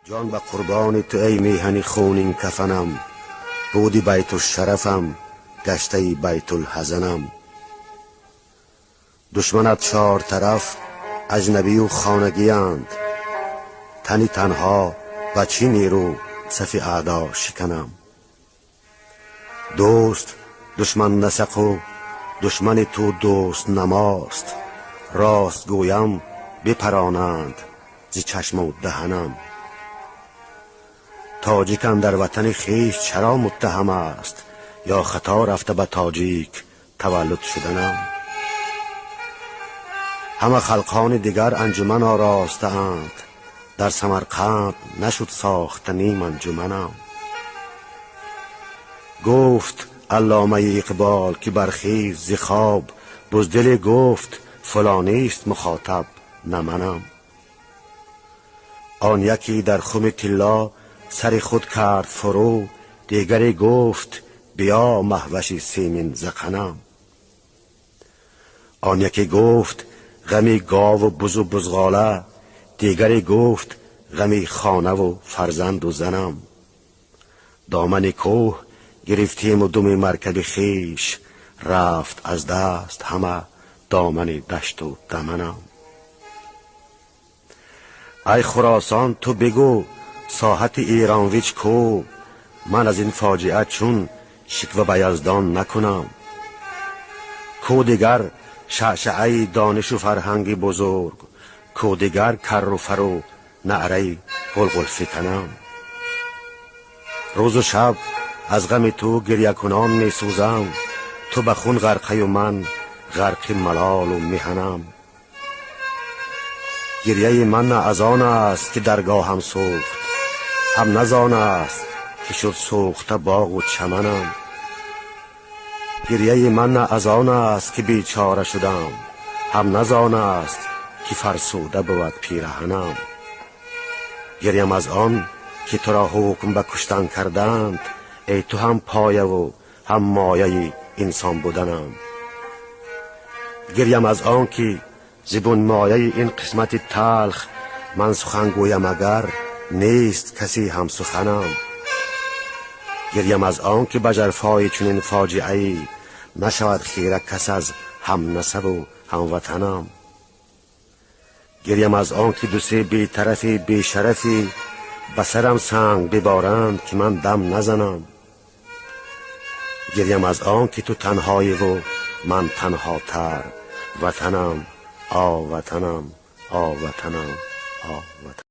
جان به قربان تو ای میهنی خونین کفنم، بودی بیت الشرفم گشته بیت الحزنم. دشمنت چار طرف اجنبی و خانگی اند، تنی تنها و چی نیرو صف اعدا شکنم. دوست دشمن نسق و دشمن تو دوست نماست، راست گویم بپرانند ز چشم و دهنم. تاجیکم در وطن خویش چرا متهم است، یا خطا رفته به تاجیک تولد شدنم. همه خلقان دیگر انجمن آراسته اند، در سمرقند نشد ساختنی انجمنم. گفت علامه اقبال که برخیز ز خواب، بزدل گفت فلانی است مخاطب نه منم. آن یکی در خم طلا سر خود کرد فرو، دیگری گفت بیا مهوش سیمین زغنم. آن یکی گفت غمی گاو و بز و بزغاله، دیگری گفت غمی خانه و فرزند و زنم. دامن کوه گرفتیم و دم مرکب خیش، رفت از دست همه دامن دشت و دمنم. ای خراسان تو بگو ساحت ایران ویچ کو، من از این فاجعه چون شکوه به یزدان نکنم. کو دیگر شعشعه دانش و فرهنگ بزرگ، کو دیگر کر و فر و نعره غلغل فکنم. روز و شب از غم تو گریه کنان می سوزم، تو به خون غرقه و من غرق ملال و میهنم. گریه من نه از آن است که درگاه هم سوخت، هم نزان است که شد سوخته باغ و چمنم. گریه من نه از آن است که بیچاره شدم، هم نزان است که فرسوده بود پیرهنم. گریم از آن که تو را حکم به کشتن کردند، ای تو هم پایه و هم مایه انسان بودنم. گریم از آن که زبون مایه این قسمت تلخ، من سخن گویم اگر نیست کسی هم سخنم. گریم از آن که به جرفای چنین فاجعه نشود خیره کس از هم نسب و هم وطنم. گریم از آن که دو سه بی طرفی بی شرفی به سرم سنگ ببارند که من دم نزنم. گریم از آن که تو تنهایی و من تنها تر، وطنم آ وطنم آ وطنم آ وطنم.